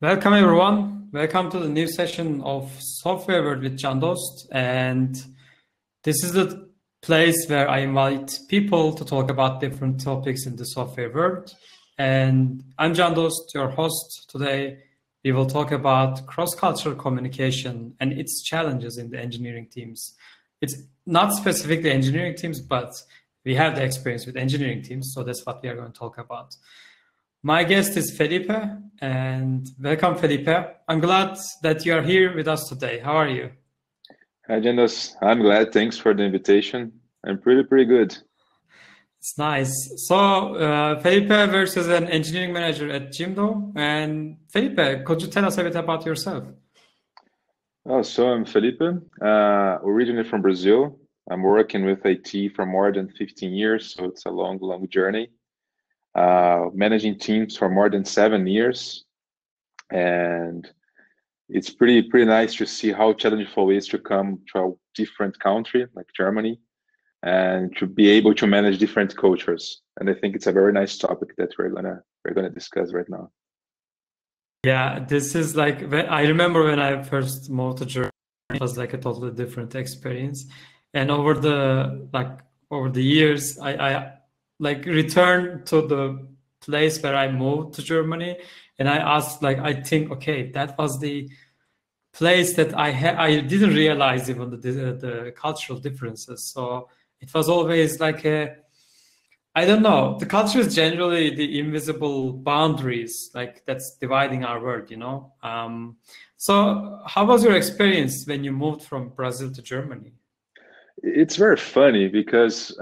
Welcome everyone. Welcome to the new session of Software World with Jandost. And this is the place where I invite people to talk about different topics in the software world. And I'm Jandost, your host today. We will talk about cross-cultural communication and its challenges in the engineering teams. It's not specifically engineering teams, but we have the experience with engineering teams, so that's what we are going to talk about. My guest is Felipe, and welcome, Felipe. I'm glad that you are here with us today. How are you? Hi, Jandos. I'm glad. Thanks for the invitation. I'm pretty good. It's nice. So, Felipe versus an engineering manager at Jimdo. And Felipe, could you tell us a bit about yourself? Oh, so I'm Felipe, originally from Brazil. I'm working with IT for more than 15 years, so it's a long journey. Managing teams for more than 7 years, and it's pretty nice to see how challenging it is to come to a different country like Germany and to be able to manage different cultures. And I think it's a very nice topic that we're gonna discuss right now. Yeah, this is like, I remember when I first moved to Germany, it was like a totally different experience. And over the years, I like returned to the place where I moved to Germany, and I asked, like, I think, okay, that was the place that I didn't realize even the cultural differences. So it was always like I don't know. The culture is generally the invisible boundaries, like that's dividing our world, you know. So how was your experience when you moved from Brazil to Germany? It's very funny because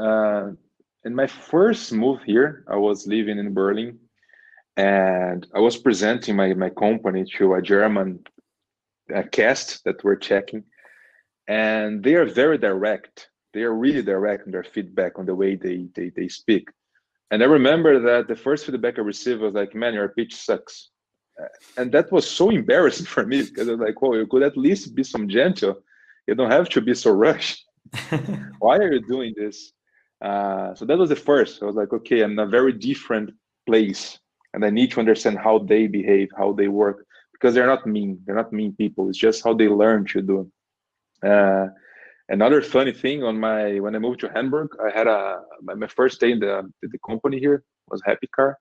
in my first move here, I was living in Berlin and I was presenting my company to a German cast that we're checking, and they are very direct. They are really direct in their feedback on the way they speak. And I remember that the first feedback I received was like, "Man, your pitch sucks." And that was so embarrassing for me because I was like, "Well, you could at least be some gentle. You don't have to be so rushed. Why are you doing this?" So that was the first. I was like, okay, I'm in a very different place, and I need to understand how they behave, how they work, because they're not mean. They're not mean people. It's just how they learn to do. Uh, Another funny thing on my when I moved to Hamburg, I had my first day in the company here was Happy Car,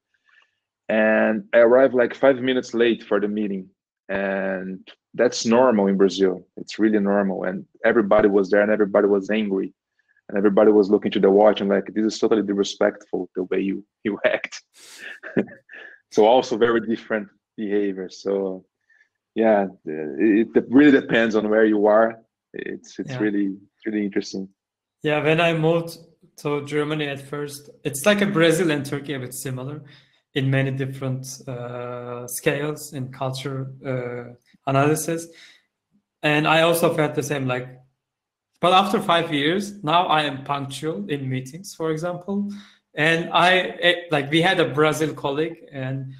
and I arrived like 5 minutes late for the meeting, and that's normal in Brazil. It's really normal, and everybody was there, and everybody was angry, and everybody was looking to the watch and like, this is totally disrespectful the way you act. So also very different behavior. So yeah, it really depends on where you are. It's Yeah. really interesting. Yeah, when I moved to Germany at first, it's like a Brazil and Turkey a bit similar in many different scales in culture analysis. And I also felt the same, like, but after 5 years, now I am punctual in meetings, for example. And like, we had a Brazil colleague and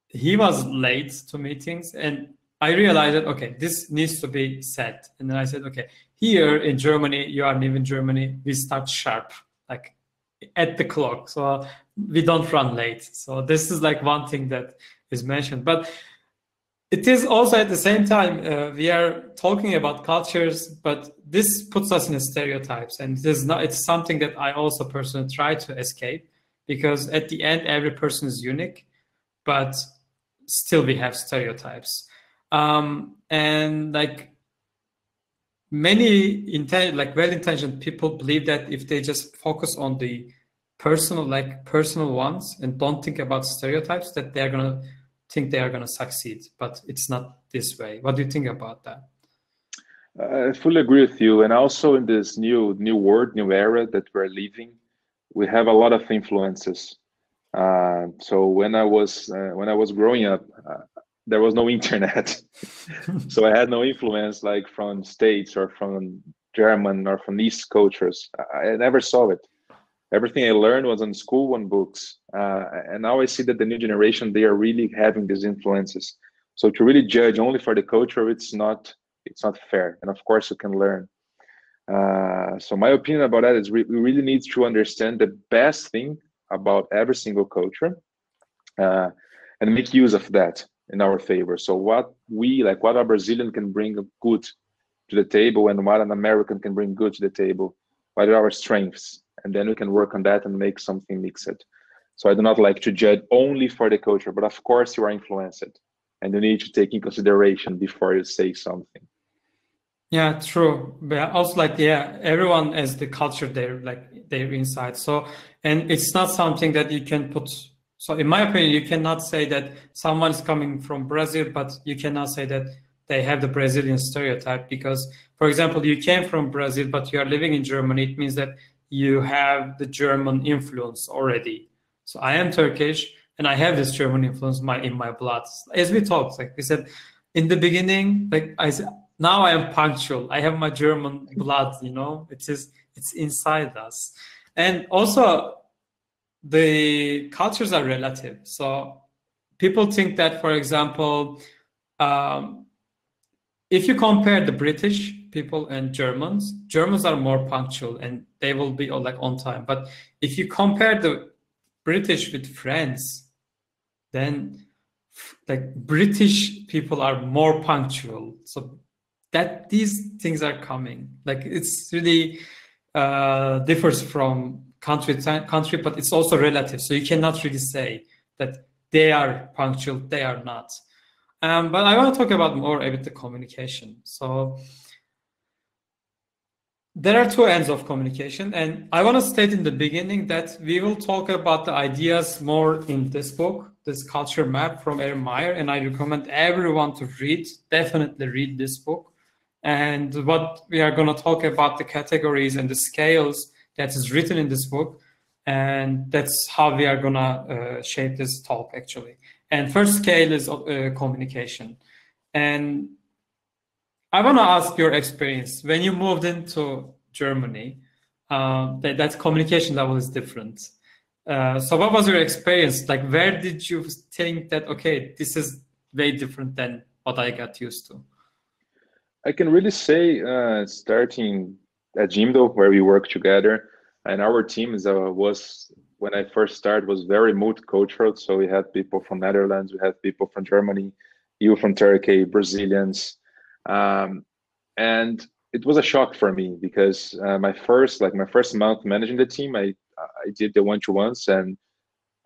he was late to meetings, and I realized that, okay, this needs to be said. And then I said, okay, here in Germany, you are new in Germany, we start sharp, like at the clock. So we don't run late. So this is like one thing that is mentioned. But it is also at the same time, we are talking about cultures, but this puts us in stereotypes. And it is not, it's something that I also personally try to escape, because at the end, every person is unique, but still we have stereotypes. And like many like well-intentioned people believe that if they just focus on the personal ones and don't think about stereotypes, that they're gonna think they are gonna succeed. But it's not this way. What do you think about that? I fully agree with you. And also in this new world, new era that we're living, we have a lot of influences. So when I was growing up, there was no internet, so I had no influence like from states or from German or from East cultures. I never saw it. Everything I learned was on school, on books, and now I see that the new generation, they are really having these influences. So to really judge only for the culture, it's not fair. And of course, you can learn. So my opinion about that is we really need to understand the best thing about every single culture, uh, and make use of that. in our favor. So what a Brazilian can bring good to the table and what an American can bring good to the table, what are our strengths, and then we can work on that and make something mixed. So I do not like to judge only for the culture, but of course you are influenced and you need to take in consideration before you say something. Yeah, true. But also, like, yeah, everyone has the culture there, like their inside. So, and it's not something that you can put. So, in my opinion, you cannot say that someone's coming from Brazil, but you cannot say that they have the Brazilian stereotype because, for example, you came from Brazil, but you are living in Germany. It means that you have the German influence already. So, I am Turkish, and I have this German influence in my blood. As we talked, like we said in the beginning, like I said. Now I am punctual. I have my German blood, you know, it's inside us. And also the cultures are relative. So people think that, for example, if you compare the British people and Germans are more punctual and they will be like on time. But if you compare the British with France, then like British people are more punctual. So that these things are coming. Like it's really differs from country to country, but it's also relative. So you cannot really say that they are punctual, they are not. But I want to talk about more about the communication. So there are two ends of communication, and I want to state in the beginning that we will talk about the ideas more in this book, this culture map from Erin Meyer, and I recommend everyone to definitely read this book. And what we are going to talk about the categories and the scales that is written in this book. And that's how we are going to shape this talk, actually. And first scale is communication. And I want to ask your experience. When you moved into Germany, that communication level is different. So what was your experience? Like, where did you think that, okay, this is way different than what I got used to? I can really say, starting at Jimdo, where we work together, and our team was when I first started was very multicultural. So we had people from Netherlands, we had people from Germany, you from Turkey, Brazilians, and it was a shock for me because my first month managing the team, I did the one-to-ones and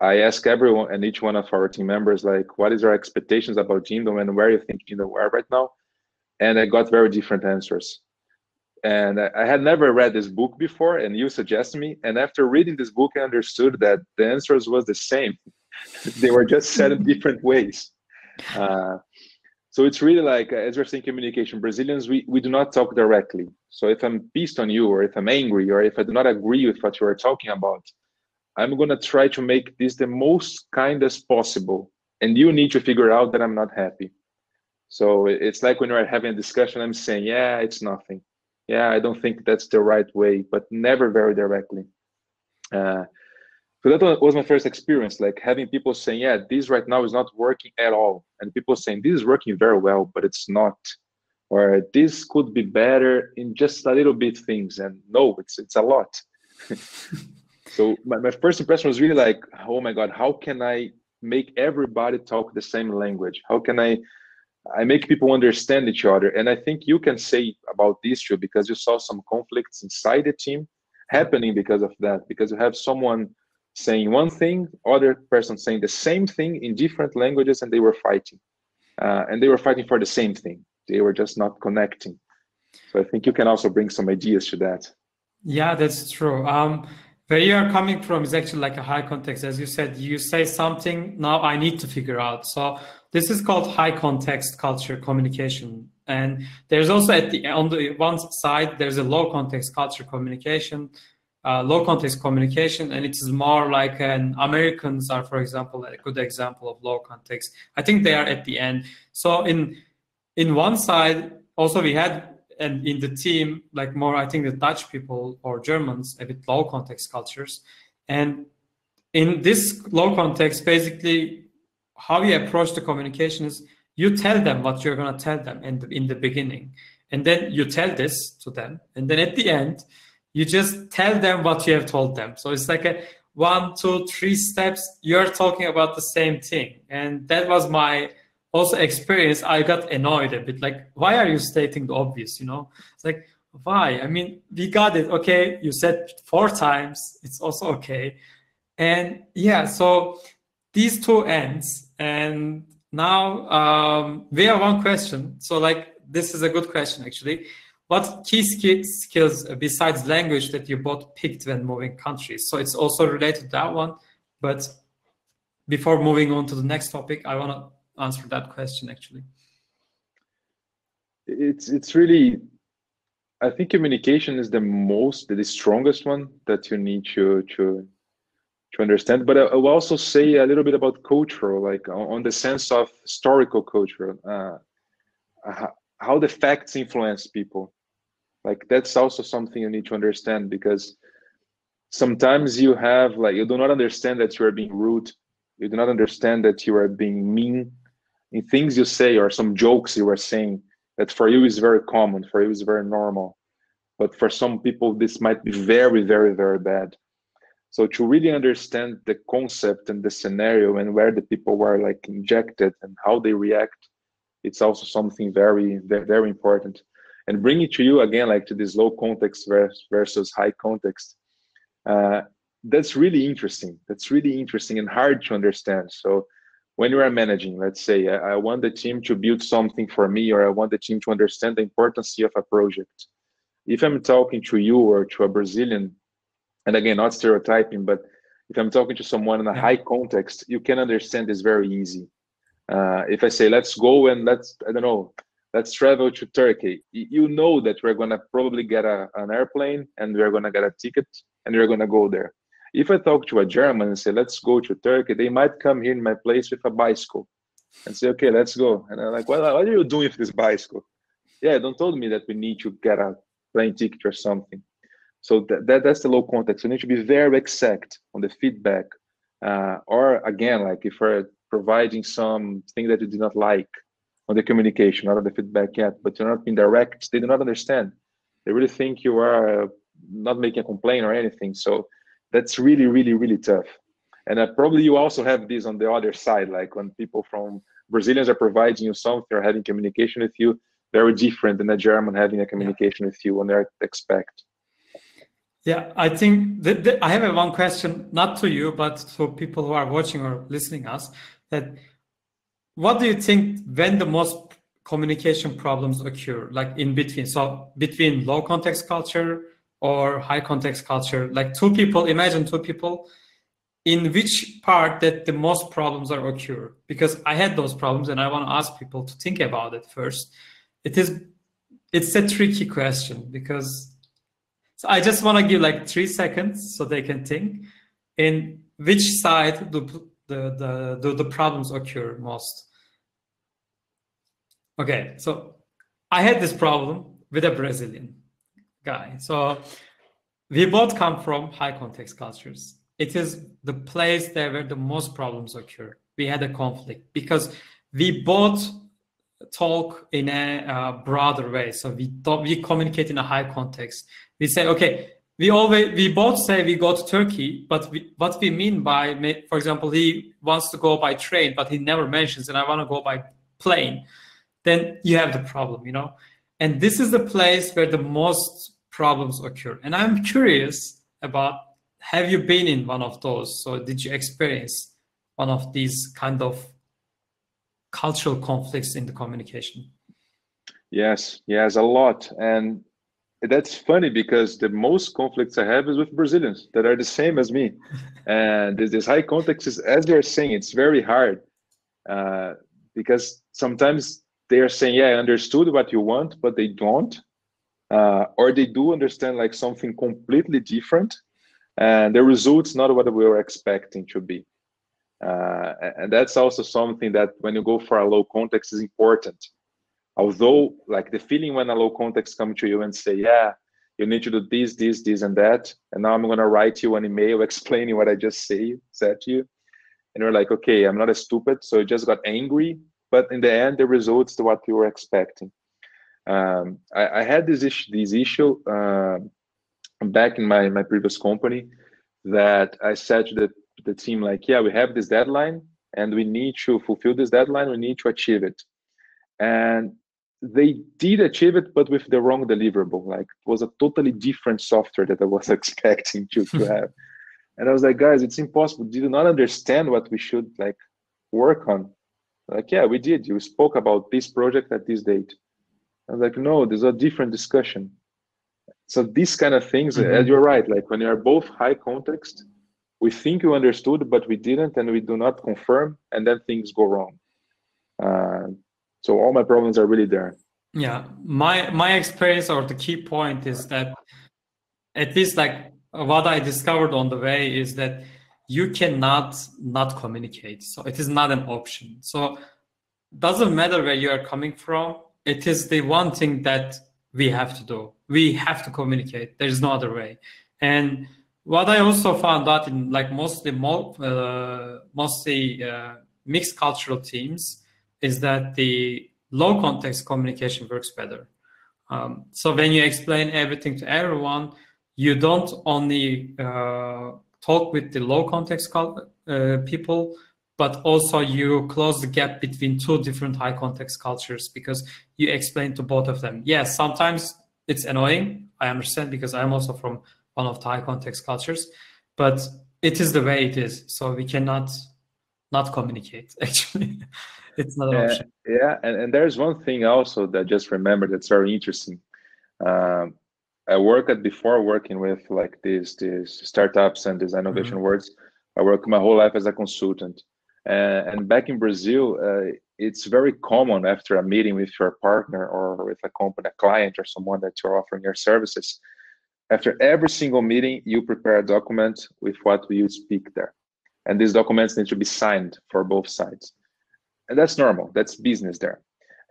I asked everyone and each one of our team members, like, what is your expectations about Jimdo and where you think Jimdo are right now? And I got very different answers. And I had never read this book before, and you suggested me. And after reading this book, I understood that the answers was the same. They were just said in different ways. So it's really like, as we're saying, communication. Brazilians, we do not talk directly. So if I'm pissed on you, or if I'm angry, or if I do not agree with what you are talking about, I'm going to try to make this the most kind as possible. And you need to figure out that I'm not happy. So it's like when we're having a discussion, I'm saying, yeah, it's nothing. Yeah, I don't think that's the right way, but never very directly. So that was my first experience, like having people saying, yeah, this right now is not working at all. And people saying, this is working very well, but it's not. Or this could be better in just a little bit things. And no, it's a lot. So my first impression was really like, oh my God, how can I make everybody talk the same language? How can I make people understand each other? And I think you can say about this too, because you saw some conflicts inside the team happening because of that, because you have someone saying one thing, other person saying the same thing in different languages, and they were fighting. And they were fighting for the same thing. They were just not connecting. So I think you can also bring some ideas to that. Yeah, that's true. Where you are coming from is actually like a high context. As you said, you say something, now I need to figure out. So this is called high context culture communication. And there's also on the one side, there's a low context culture communication, low context communication, and it is more like Americans are, for example, a good example of low context. I think they are at the end. So in one side, also we had, and in the team, like more, I think the Dutch people or Germans, a bit low context cultures. And in this low context, basically, how you approach the communication is you tell them what you're going to tell them in the beginning. And then you tell this to them. And then at the end, you just tell them what you have told them. So it's like a 1, 2, 3 steps. You're talking about the same thing. And that was my also experienced, I got annoyed a bit. Like, why are you stating the obvious? It's like, why? I mean, we got it. Okay, you said 4 times. It's also okay. And yeah, so these two ends, and now we have one question. So like, this is a good question actually. What key skills besides language that you both picked when moving countries? So it's also related to that one. But before moving on to the next topic, I want to answer that question actually. It's really, I think communication is the strongest one that you need to understand. But I will also say a little bit about cultural, like on the sense of historical culture, how the facts influence people. Like that's also something you need to understand, because sometimes you have like, you do not understand that you are being rude, you do not understand that you are being mean in things you say, or some jokes you are saying that for you is very common, for you is very normal, but for some people this might be very, very, very bad. So to really understand the concept and the scenario and where the people were like injected and how they react, it's also something very, very, very important. And bring it to you again, like to this low context versus high context. That's really interesting. That's really interesting and hard to understand. So when you are managing, let's say, I want the team to build something for me, or I want the team to understand the importance of a project. If I'm talking to you or to a Brazilian, and again, not stereotyping, but if I'm talking to someone in a high context, you can understand this very easy. If I say, let's go and I don't know, let's travel to Turkey, you know that we're going to probably get an airplane and we're going to get a ticket and we're going to go there. If I talk to a German and say, let's go to Turkey, they might come here in my place with a bicycle and say, okay, let's go. And I'm like, well, what are you doing with this bicycle? Yeah, don't tell me that we need to get a plane ticket or something. So that's the low context. You need to be very exact on the feedback. Or again, like if we're providing something that you do not like on the communication, not on the feedback yet, but you're not being direct, they do not understand. They really think you are not making a complaint or anything. So that's really, really, really tough. And probably you also have this on the other side, like when people from Brazilians are providing you something or having communication with you, very different than a German having a communication with you when they expect. Yeah, I think I have one question, not to you, but to people who are watching or listening us, that what do you think when the most communication problems occur, like in between? So between low context culture or high context culture, like two people, imagine two people, in which part that the most problems are occur? Because I had those problems and I want to ask people to think about it first. It's a tricky question, because so I just want to give like 3 seconds so they can think. In which side do the problems occur most? Okay, so I had this problem with a Brazilian guy. So we both come from high context cultures. It is the place there where the most problems occur. We had a conflict because we both talk in a broader way. So we communicate in a high context. We say, okay, we both say we go to Turkey, but what we mean by, for example, he wants to go by train, but he never mentions, and I want to go by plane. Then you have the problem, And this is the place where the most problems occur. And I'm curious about, have you been in one of those? So did you experience one of these kind of cultural conflicts in the communication? Yes, a lot. And that's funny because the most conflicts I have is with Brazilians that are the same as me. And this high context is, as you're saying, it's very hard because sometimes they are saying, yeah, I understood what you want, but they don't. Or they do understand like something completely different. And the result's not what we were expecting to be. And that's also something that when you go for a low context is important. Although like the feeling when a low context come to you and say, yeah, you need to do this, this, this, and that. And now I'm going to write you an email explaining what I just said to you. And you're like, okay, I'm not as stupid. So you just got angry. But in the end, the results to what you were expecting. I had this issue back in my previous company, that I said to the team, like, yeah, we have this deadline and we need to fulfill this deadline. We need to achieve it. And they did achieve it, but with the wrong deliverable. Like, it was a totally different software that I was expecting to have. And I was like, guys, it's impossible. Did you not understand what we should like work on? Like, yeah, we did. You spoke about this project at this date. I was like, no, there's a different discussion. So these kind of things, and you're right, like when you are both high context, we think you understood, but we didn't, and we do not confirm, and then things go wrong. So all my problems are really there. Yeah, my experience, or the key point is that, at least like what I discovered on the way, is that you cannot not communicate. So it is not an option. So doesn't matter where you are coming from. It is the one thing that we have to do. We have to communicate. There's no other way. And what I also found out in like mostly mixed cultural teams is that the low context communication works better. So when you explain everything to everyone, you don't only talk with the low context people, but also you close the gap between two different high context cultures, because you explain to both of them. Yes, sometimes it's annoying. I understand, because I'm also from one of the high context cultures, but it is the way it is. So we cannot not communicate, actually. It's not an option. Yeah, and there's one thing also that I just remembered that's very interesting. I worked before working with like these startups and these innovation words. I worked my whole life as a consultant. And back in Brazil, it's very common after a meeting with your partner or with a company, a client, or someone that you're offering your services. After every single meeting, you prepare a document with what you speak there. And these documents need to be signed for both sides. And that's normal. That's business there.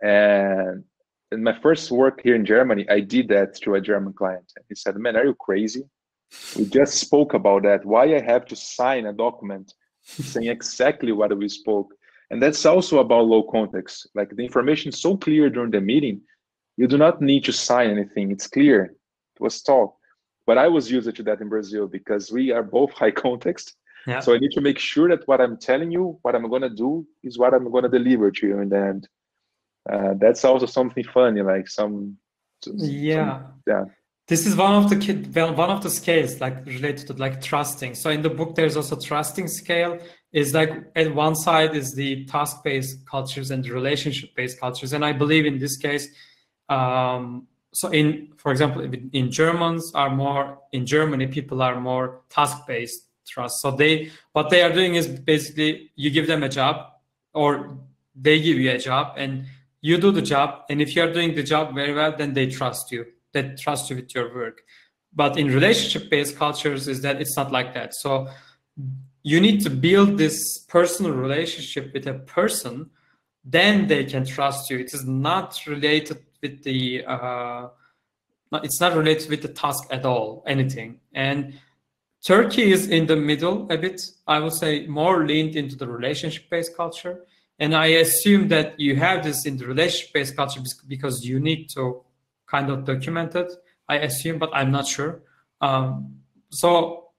And in my first work here in Germany, I did that to a German client. He said, man, are you crazy? We just spoke about that. Why I have to sign a document saying exactly what we spoke? And that's also about low context. Like, the information is so clear during the meeting, you do not need to sign anything. It's clear. It was taught. But I was used to that in Brazil because we are both high context. Yeah. So I need to make sure that what I'm telling you, what I'm going to do, is what I'm going to deliver to you in the end. That's also something funny, like yeah. Yeah. This is one of the scales like related to like trusting. So in the book, there's also trusting scale. Is like at one side is the task-based cultures and the relationship-based cultures, and I believe in this case. So for example, in Germany, people are more task-based trust. So what they are doing is basically you give them a job, or they give you a job, and you do the job. And if you're doing the job very well, then they trust you. They trust you with your work. But in relationship-based cultures, is that it's not like that. So you need to build this personal relationship with a person, then they can trust you. It is not related with the it's not related with the task at all, anything. And Turkey is in the middle a bit, I would say, more leaned into the relationship-based culture. And I assume that you have this in the relationship-based culture because you need to kind of document it, I assume, but I'm not sure. So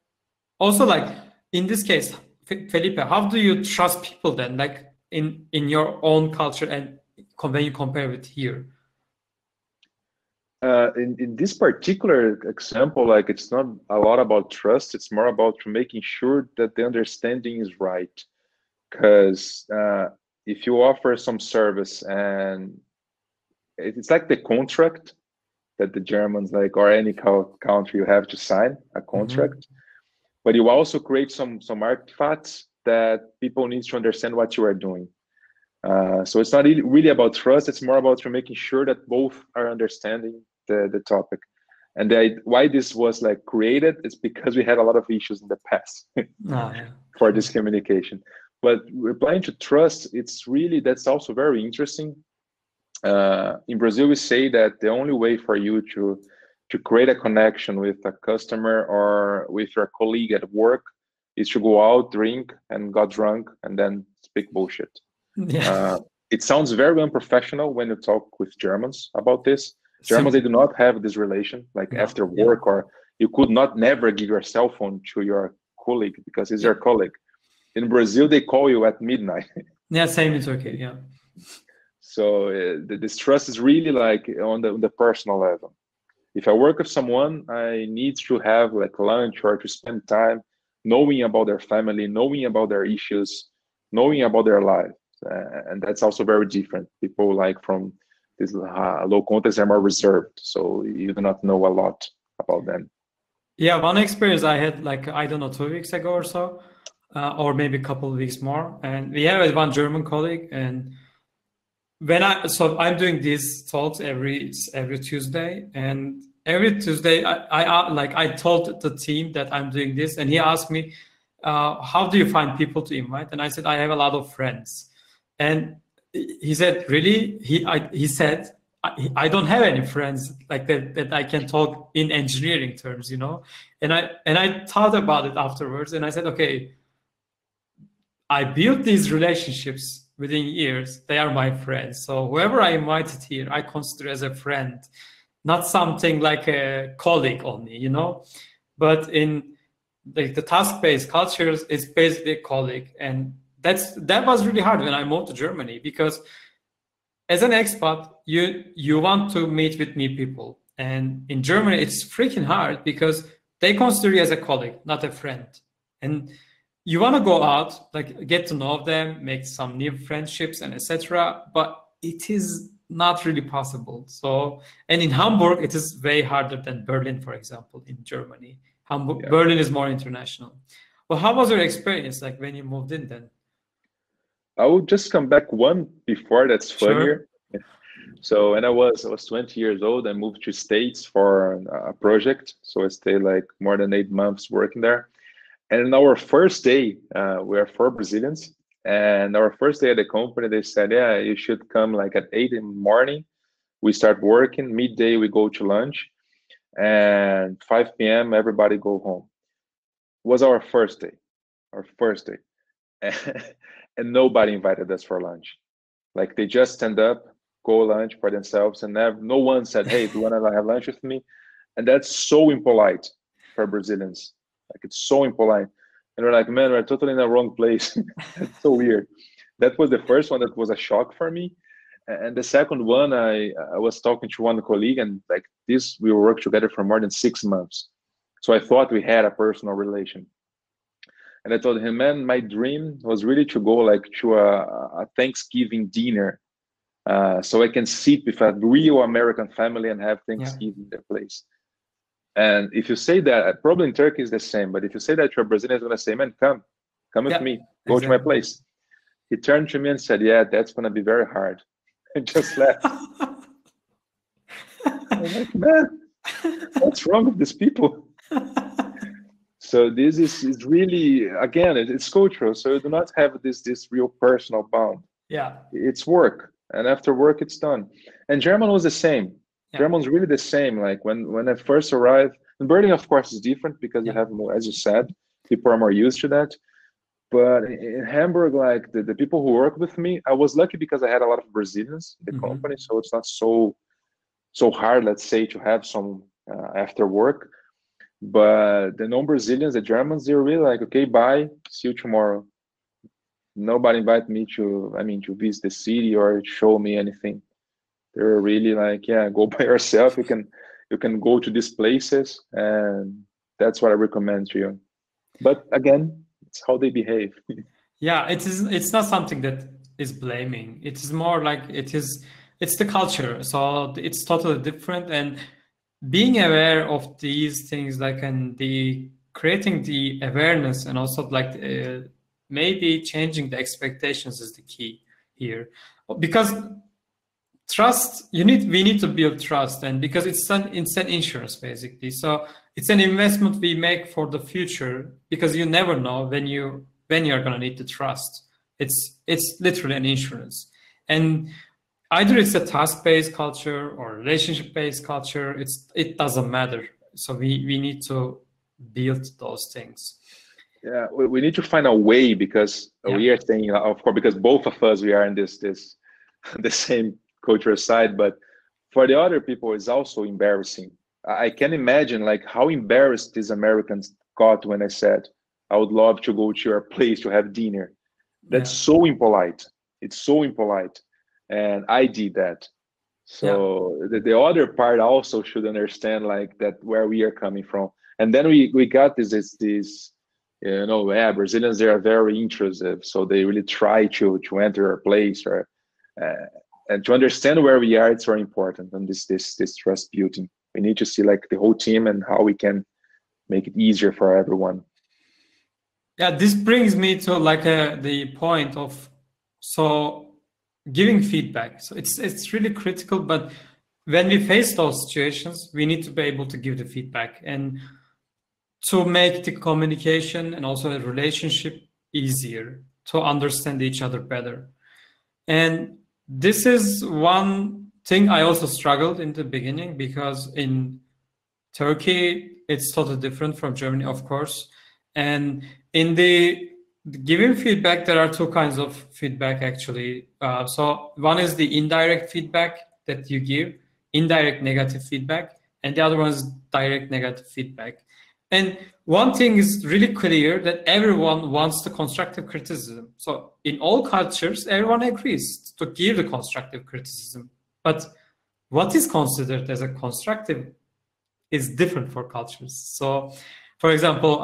also, like in this case, Felipe, how do you trust people then, like in your own culture and when you compare with here? In this particular example, like, it's not a lot about trust. It's more about making sure that the understanding is right. Because if you offer some service, and it's like the contract that the Germans, like, or any country, you have to sign a contract, but you also create some artifacts that people need to understand what you are doing. So it's not really about trust. It's more about making sure that both are understanding the topic. And why this was like created is because we had a lot of issues in the past for this communication. But replying to trust, that's also very interesting. In Brazil, we say that the only way for you to create a connection with a customer or with your colleague at work is to go out, drink, and got drunk, and then speak bullshit. It sounds very unprofessional when you talk with Germans about this. Germans, they do not have this relation, like after work, or you could never give your cell phone to your colleague because he's your colleague. In Brazil, they call you at midnight. Yeah, same in Turkey. Yeah. So this trust is really like on the personal level. If I work with someone, I need to have like lunch or to spend time knowing about their family, knowing about their issues, knowing about their life. And that's also very different. People like from this low context are more reserved. So you do not know a lot about them. Yeah, one experience I had, like, I don't know, 2 weeks ago or so, or maybe a couple of weeks more. And we have one German colleague, and so I'm doing these talks every Tuesday, and every Tuesday I told the team that I'm doing this, and he asked me, how do you find people to invite? And I said, I have a lot of friends. And he said, really? He said, I don't have any friends like that I can talk in engineering terms, you know? And I thought about it afterwards, and I said, okay, I built these relationships within years. They are my friends. So whoever I invited here, I consider as a friend, not something like a colleague only, you know? But in like the task-based cultures, it's basically a colleague. And that was really hard when I moved to Germany, because as an expat, you want to meet with new people. And in Germany, it's freaking hard because they consider you as a colleague, not a friend. And you want to go out, like get to know them, make some new friendships and etc. But it is not really possible. So, and in Hamburg, it is way harder than Berlin, for example, in Germany. Berlin is more international. Well, how was your experience like when you moved in then? I will just come back one before that's funnier. Sure. So when I was 20 years old, I moved to States for a project. So I stayed like more than 8 months working there. And in our first day, we are 4 Brazilians. And our first day at the company, they said, yeah, you should come like at 8 in the morning. We start working, midday we go to lunch, and 5 p.m. everybody go home. It was our first day, and nobody invited us for lunch. Like they just stand up, go lunch for themselves, and no one said, hey, do you want to have lunch with me? And that's so impolite for Brazilians. Like it's so impolite. And we're like, man, we're totally in the wrong place. That's so weird. That was the first one that was a shock for me. And the second one, I was talking to one colleague, and like this, we worked together for more than 6 months. So I thought we had a personal relation. And I told him, man, my dream was really to go like to a Thanksgiving dinner, so I can sit with a real American family and have Thanksgiving in their place. And if you say that, probably in Turkey is the same, but if you say that to a Brazilian, is going to say, man, come with me, go to my place. He turned to me and said, yeah, that's going to be very hard. And just left. I was like, man, what's wrong with these people? So this is really, again, it's cultural. So you do not have this real personal bond. Yeah. It's work. And after work, it's done. And German was the same. Yeah. German's really the same. Like when I first arrived, in Berlin, of course, is different because you have more, as you said, people are more used to that. But in Hamburg, like the people who work with me, I was lucky because I had a lot of Brazilians in the company. So it's not so hard, let's say, to have some after work. But the non-Brazilians, the Germans, they're really like, okay, bye, see you tomorrow. Nobody invited me to visit the city or show me anything. They're really like, yeah, go by yourself. You can go to these places, and that's what I recommend to you. But again, it's how they behave. Yeah, it's not something that is blaming. It is more like it's the culture. So it's totally different. And being aware of these things, like, and creating the awareness, and also like maybe changing the expectations is the key here, because we need to build trust, and because it's an insurance basically. So it's an investment we make for the future, because you never know when you're gonna need the trust. It's literally an insurance. And either it's a task-based culture or relationship-based culture, it doesn't matter. So we need to build those things. Yeah, we need to find a way, because we are saying, of course, because both of us, we are in this the same cultural side, but for the other people, it's also embarrassing. I can imagine like how embarrassed these Americans got when I said, I would love to go to your place to have dinner. That's Yeah. so impolite. It's so impolite. And I did that. So the other part also should understand like that where we are coming from. And then we got this you know, yeah, Brazilians, they are very intrusive. So they really try to enter our place or and to understand where we are, it's very important. And this trust building. We need to see like the whole team and how we can make it easier for everyone. Yeah, this brings me to like the point of giving feedback. So it's really critical, but when we face those situations, we need to be able to give the feedback and to make the communication and also the relationship easier, to understand each other better. And this is one thing I also struggled in the beginning, because in Turkey, it's totally different from Germany, of course. And in the giving feedback, there are two kinds of feedback, actually. So one is the indirect feedback that you give, indirect negative feedback, and the other one is direct negative feedback. And one thing is really clear, that everyone wants the constructive criticism. So in all cultures, everyone agrees to give the constructive criticism. But what is considered as a constructive is different for cultures. So, for example,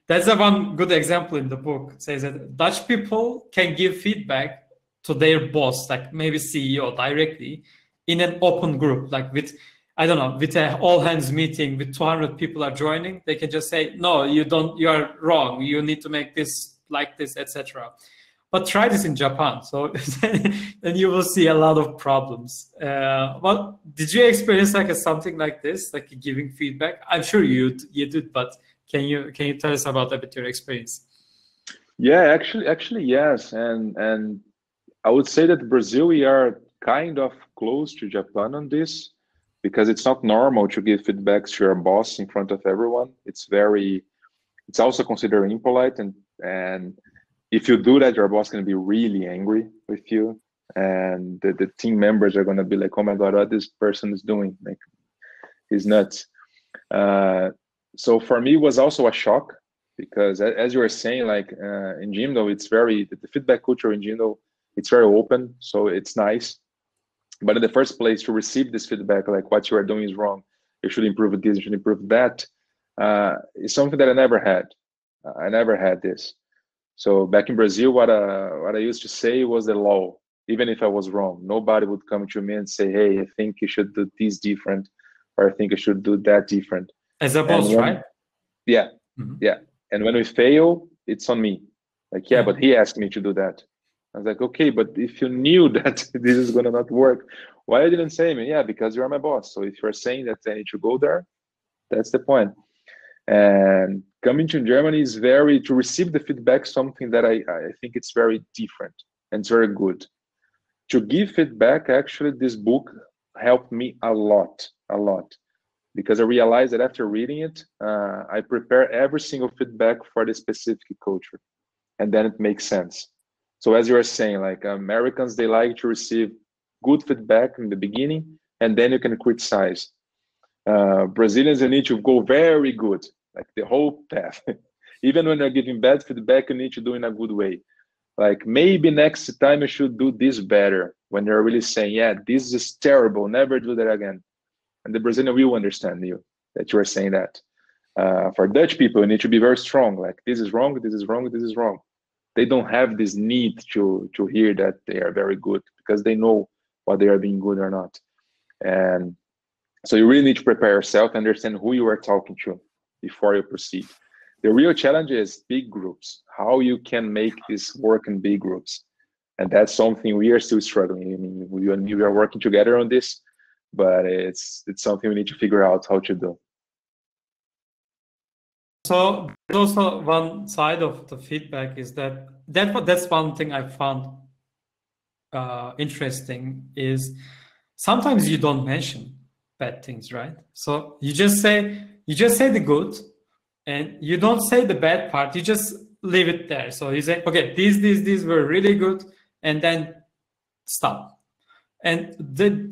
that's a one good example in the book. It says that Dutch people can give feedback to their boss, like maybe CEO directly, in an open group, like with, I don't know, with a all hands meeting with 200 people are joining. They can just say, no, you don't, you are wrong. You need to make this like this, etc. But try this in Japan, so then you will see a lot of problems. Well, did you experience like something like this, like giving feedback? I'm sure you did, but can you tell us about a bit your experience? Yeah, actually yes, and I would say that Brazil, we are kind of close to Japan on this, because it's not normal to give feedbacks to your boss in front of everyone. It's also considered impolite, and if you do that, your boss is going to be really angry with you, and the team members are going to be like, oh my God, what this person is doing, like, he's nuts. So for me, it was also a shock, because as you were saying, like in Jimdo, the feedback culture in Jimdo, it's very open, so it's nice. But in the first place, to receive this feedback, like what you are doing is wrong, you should improve this, you should improve that, is something that I never had. I never had this. So back in Brazil, what I used to say was the law. Even if I was wrong, nobody would come to me and say, "Hey, I think you should do this different," or "I think you should do that different." As a boss, right? Yeah, yeah. And when we fail, it's on me. Like, yeah, but he asked me to do that. I was like, okay, but if you knew that this is gonna not work, why didn't say me? Yeah, because you are my boss. So if you're saying that I need to go there, that's the point. And coming to Germany is to receive the feedback, something that I think it's very different and it's very good. To give feedback, actually, this book helped me a lot, because I realized that after reading it, I prepare every single feedback for the specific culture, and then it makes sense. So as you were saying, like Americans, they like to receive good feedback in the beginning, and then you can criticize. Brazilians, you need to go very good, like the whole path. Even when they're giving bad feedback, you need to do in a good way. Like, maybe next time you should do this better, when they're really saying, yeah, this is terrible, never do that again. And the Brazilian will understand you, that you are saying that. For Dutch people, you need to be very strong, like, this is wrong, this is wrong, this is wrong. They don't have this need to hear that they are very good, because they know what they are being good or not. And so you really need to prepare yourself, understand who you are talking to before you proceed. The real challenge is big groups, how you can make this work in big groups. And that's something we are still struggling. I mean, we are working together on this, but it's something we need to figure out how to do. So there's also one side of the feedback is that's one thing I found interesting, is sometimes you don't mention bad things, right? So you just say the good, and you don't say the bad part. You just leave it there. So you say, okay, these were really good, and then stop. And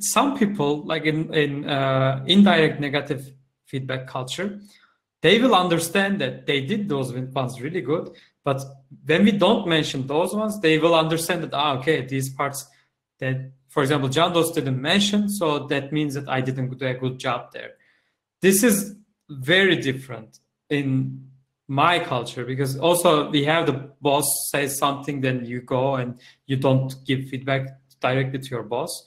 some people, like in indirect negative feedback culture, they will understand that they did those ones really good. But when we don't mention those ones, they will understand that, okay, these parts that, for example, Jimdo didn't mention, so that means that I didn't do a good job there. This is very different in my culture, because also we have the boss say something, then you go and you don't give feedback directly to your boss.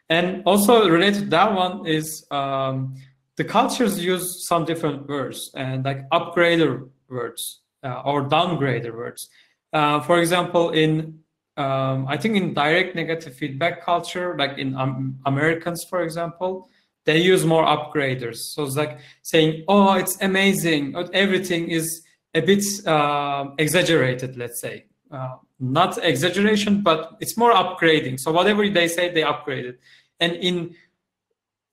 And also related to that one is the cultures use some different words, and like upgrader words or downgrader words. For example, in I think in direct negative feedback culture, like in Americans, for example, they use more upgraders. So it's like saying, oh, it's amazing, everything is a bit exaggerated, let's say. Not exaggeration, but it's more upgrading. So whatever they say, they upgrade it. And in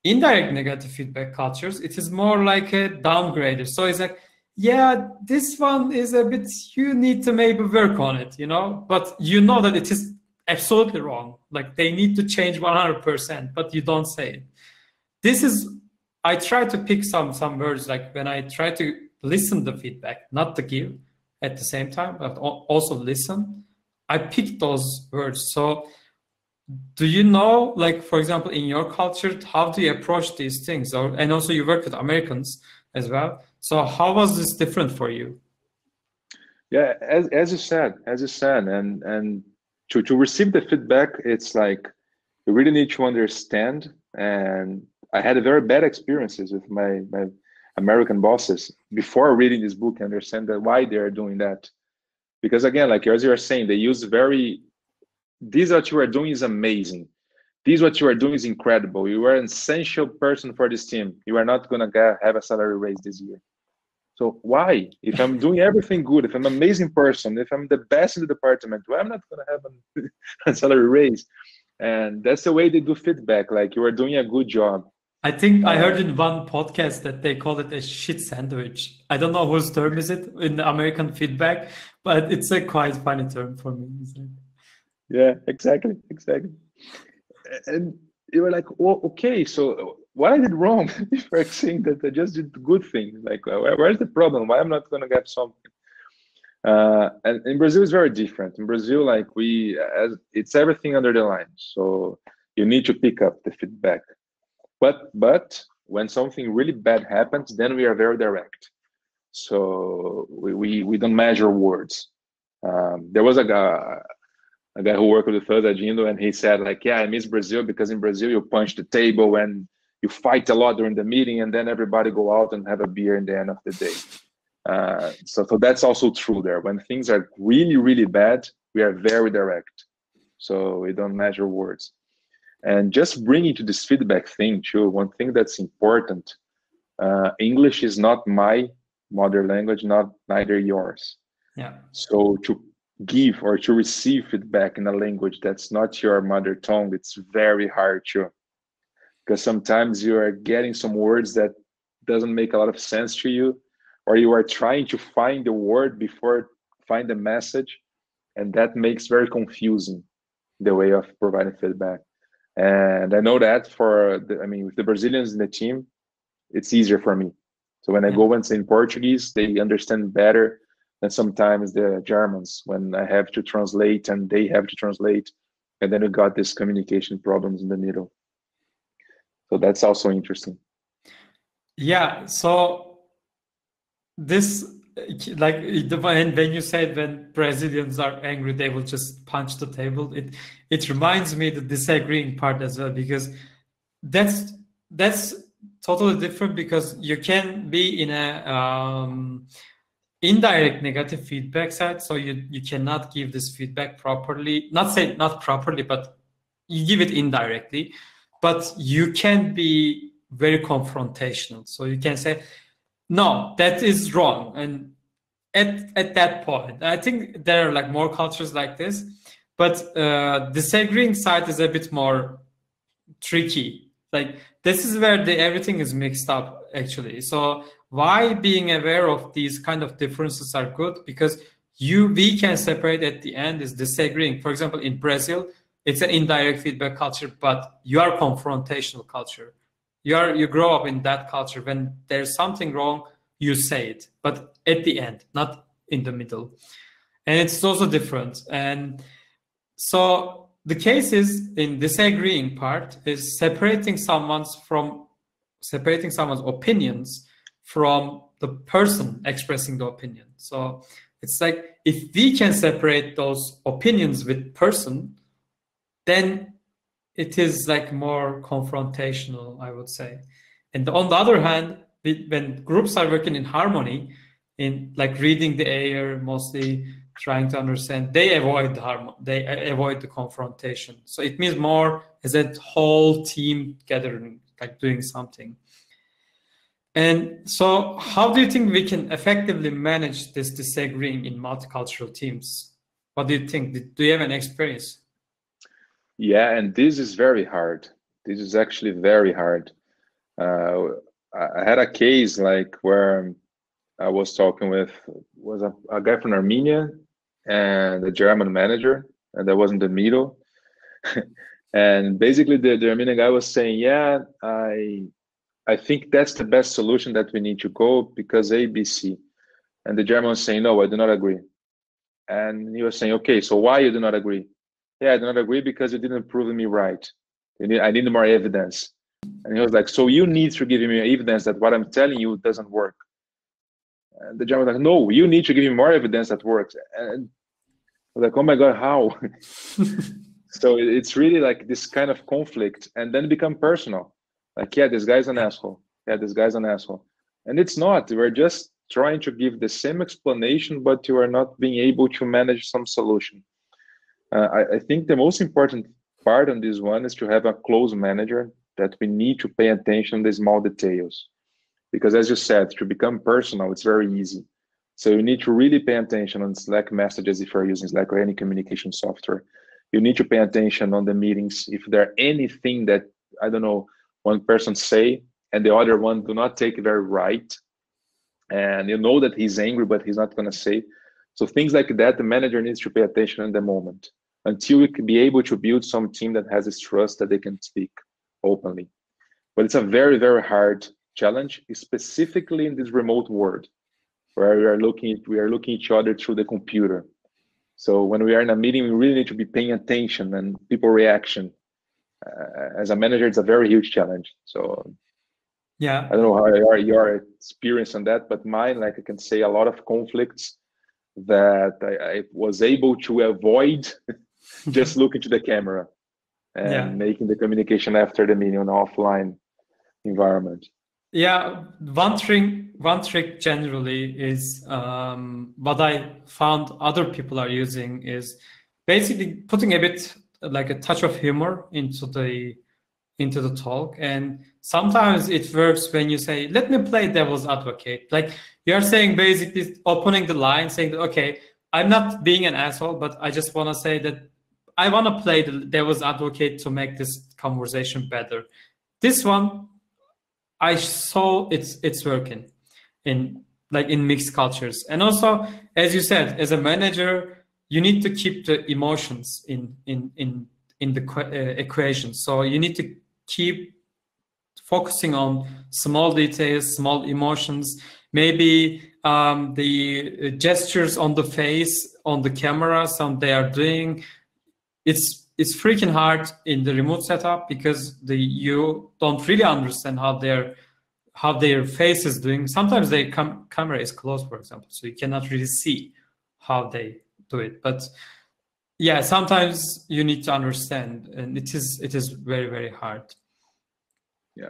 indirect negative feedback cultures, it is more like a downgrader. So it's like, yeah, this one is a bit, you need to maybe work on it, you know, but you know that it is absolutely wrong. Like they need to change 100%, but you don't say it. This is, I try to pick some words, like when I try to listen to feedback, not to give at the same time, but also listen. I pick those words. So do you know, like, for example, in your culture, how do you approach these things? And also you work with Americans as well. So how was this different for you? Yeah, as you said, and to receive the feedback, it's like you really need to understand. And I had a very bad experiences with my American bosses before reading this book and understand that why they are doing that. Because again, like as you are saying, they use this what you are doing is amazing. This what you are doing is incredible. You are an essential person for this team. You are not gonna have a salary raise this year. So why? If I'm doing everything good, if I'm an amazing person, if I'm the best in the department, why I'm not gonna have a salary raise? And that's the way they do feedback. Like you are doing a good job. I think I heard in one podcast that they call it a shit sandwich. I don't know whose term is it in the American feedback, but it's a quite funny term for me. Yeah, exactly. And you were like, well, okay, so what I did wrong? If you're saying that I just did good things, like where's the problem? Why I'm not gonna get something? And in Brazil is very different. In Brazil, like it's everything under the line. So you need to pick up the feedback. But when something really bad happens, then we are very direct. So we don't measure words. There was a guy who worked with us at Jimdo, and he said like, yeah, I miss Brazil because in Brazil you punch the table and you fight a lot during the meeting, and then everybody go out and have a beer in the end of the day. So that's also true there. When things are really, really bad, we are very direct. So we don't measure words. And just bringing to this feedback thing too, one thing that's important, English is not my mother language, neither yours. Yeah. So to give or to receive feedback in a language that's not your mother tongue, it's very hard too. Because sometimes you are getting some words that doesn't make a lot of sense to you, or you are trying to find the word before find the message, and that makes very confusing the way of providing feedback. And I know that with the Brazilians in the team, it's easier for me. So when I go and say in Portuguese, they understand better than sometimes the Germans when I have to translate and they have to translate. And then we got this communication problems in the middle. So that's also interesting. Yeah. So this, like when you said when Brazilians are angry, they will just punch the table. It reminds me the disagreeing part as well, because that's totally different, because you can be in a indirect negative feedback side, so you cannot give this feedback properly. Not properly, but you give it indirectly. But you can be very confrontational. So you can say, no, that is wrong. And at that point, I think there are like more cultures like this, but disagreeing side is a bit more tricky. Like this is where everything is mixed up actually. So why being aware of these kind of differences are good? Because we can separate at the end is disagreeing. For example, in Brazil, it's an indirect feedback culture, but you are confrontational culture. You grow up in that culture. When there's something wrong, you say it, but at the end, not in the middle. And it's also different. And so the case is in disagreeing part is separating someone's opinions from the person expressing the opinion. So it's like if we can separate those opinions with person, then it is like more confrontational, I would say. And on the other hand, when groups are working in harmony, in like reading the air, mostly trying to understand, they avoid the confrontation. So it means more as a whole team gathering, like doing something. And so how do you think we can effectively manage this disagreeing in multicultural teams? What do you think? Do you have an experience? Yeah, and this is very hard. This is actually very hard. I had a case like where I was talking with a guy from Armenia and a German manager, and I was in the middle. And basically the Armenian guy was saying, yeah, I think that's the best solution that we need to go because A, B, C. And the German was saying, no, I do not agree. And he was saying, okay, so why you do not agree? Yeah, I do not agree because you didn't prove me right. I need more evidence. And he was like, so you need to give me evidence that what I'm telling you doesn't work. And the German was like, no, you need to give me more evidence that works. And I was like, oh my God, how? So it's really like this kind of conflict, and then become personal. Like, yeah, this guy's an asshole. Yeah, this guy's an asshole. And it's not. We're just trying to give the same explanation, but you are not being able to manage some solution. I think the most important part on this one is to have a close manager that we need to pay attention to the small details. Because as you said, to become personal, it's very easy. So you need to really pay attention on Slack messages if you're using Slack or any communication software. You need to pay attention on the meetings. If there anything that, I don't know, one person say and the other one do not take it very right, and you know that he's angry, but he's not going to say. So things like that, the manager needs to pay attention in the moment until we can be able to build some team that has this trust that they can speak openly. But it's a very, very hard challenge, specifically in this remote world where we are looking each other through the computer. So when we are in a meeting, we really need to be paying attention and people reaction. As a manager, it's a very huge challenge. So yeah, I don't know how your experience on that, but mine, like I can say, a lot of conflicts that I was able to avoid just looking to the camera and making the communication after the meeting on an offline environment. Yeah, one trick generally is what I found other people are using is basically putting a bit like a touch of humor into the talk. And sometimes it works when you say, let me play devil's advocate. Like you're saying, basically opening the line, saying that, okay, I'm not being an asshole, but I just want to say that I want to play the devil's advocate to make this conversation better. This one, I saw it's working in mixed cultures. And also, as you said, as a manager, you need to keep the emotions in the equation. So you need to keep focusing on small details, small emotions, maybe the gestures on the face, on the camera, some they are doing. It's freaking hard in the remote setup because you don't really understand how their face is doing. Sometimes their camera is closed, for example, so you cannot really see how they do it. But yeah, sometimes you need to understand, and it is very, very hard. Yeah.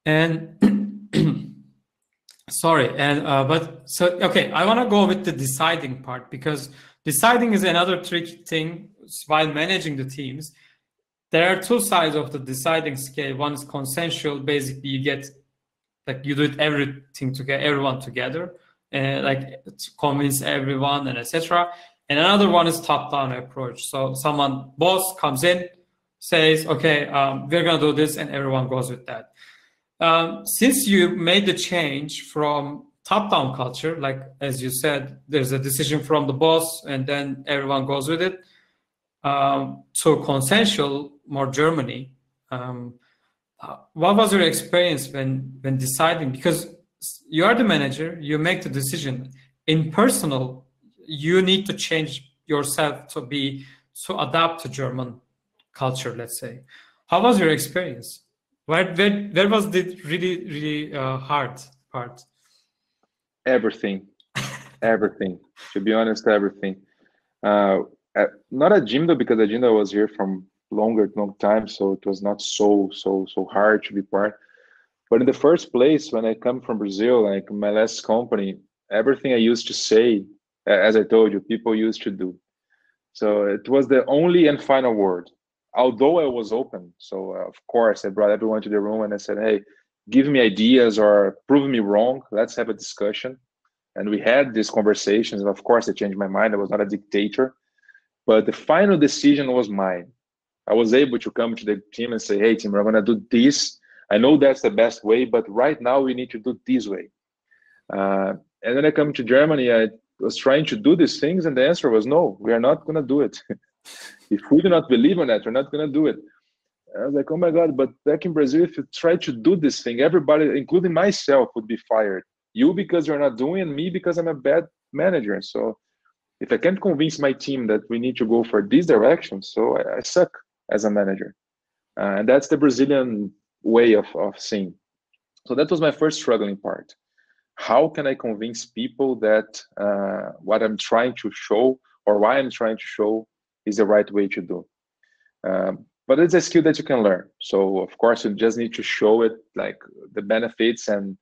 And sorry, and but so okay, I want to go with the deciding part because deciding is another tricky thing while managing the teams. There are two sides of the deciding scale. One is consensual. Basically, you get like you do it everyone together, and like to convince everyone and etc. And another one is top-down approach. So boss comes in, says, okay, we're gonna do this, and everyone goes with that. Since you made the change from top-down culture, like as you said, there's a decision from the boss, and then everyone goes with it. To consensual, more Germany. What was your experience when deciding? Because you are the manager, you make the decision. In personal, you need to change yourself to adapt to German culture, let's say. How was your experience? Where was the really hard part? Everything, everything. To be honest, everything. Not at Jimdo, because at Jimdo I was here from long time, so it was not so hard to be part. But in the first place, when I come from Brazil, like my last company, everything I used to say, as I told you, people used to do. So it was the only and final word. Although I was open, so of course I brought everyone to the room and I said, "Hey, give me ideas or prove me wrong. Let's have a discussion." And we had these conversations. And of course, I changed my mind. I was not a dictator, but the final decision was mine. I was able to come to the team and say, "Hey, team, we're going to do this. I know that's the best way, but right now we need to do this way." And then I come to Germany. I was trying to do these things, and the answer was no. We are not going to do it. If we do not believe in that, we're not going to do it. I was like, oh my God! But back in Brazil, if you try to do this thing, everybody, including myself, would be fired. You because you're not doing, and me because I'm a bad manager. So if I can't convince my team that we need to go for this direction, so I suck as a manager. And that's the Brazilian way of seeing. So that was my first struggling part. How can I convince people that what I'm trying to show or why I'm trying to show is the right way to do? But it's a skill that you can learn. So of course you just need to show it, like the benefits and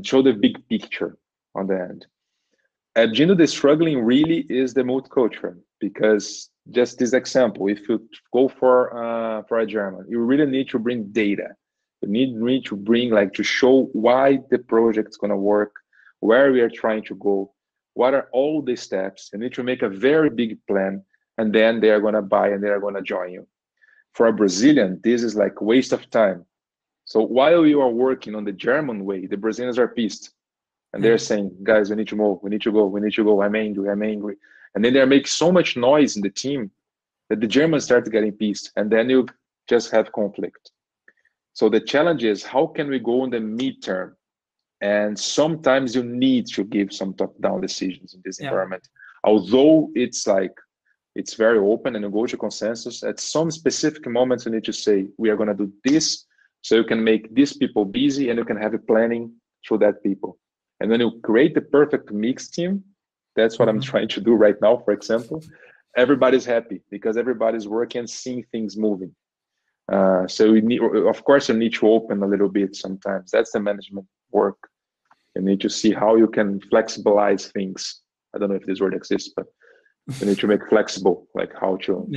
show the big picture on the end. At Jimdo, the struggling really is the multicultural, because just this example, if you go for a German, you really need to bring data. You need to bring, like, to show why the project's going to work, where we are trying to go, what are all the steps. You need to make a very big plan, and then they are going to buy and they are going to join you. For a Brazilian, this is like a waste of time. So while you are working on the German way, the Brazilians are pissed. And they're saying, guys, we need to move, we need to go, I'm angry. And then they make so much noise in the team that the Germans start getting pissed, and then you just have conflict. So the challenge is, how can we go in the midterm? And sometimes you need to give some top-down decisions in this environment. Although it's very open and you go to consensus, at some specific moments you need to say, we are going to do this, so you can make these people busy and you can have a planning through that people. And when you create the perfect mix team, that's what I'm trying to do right now, for example, everybody's happy because everybody's working and seeing things moving. So we need, of course, you need to open a little bit sometimes. That's the management work. You need to see how you can flexibilize things. I don't know if this word exists, but you need to make flexible, like how to do it.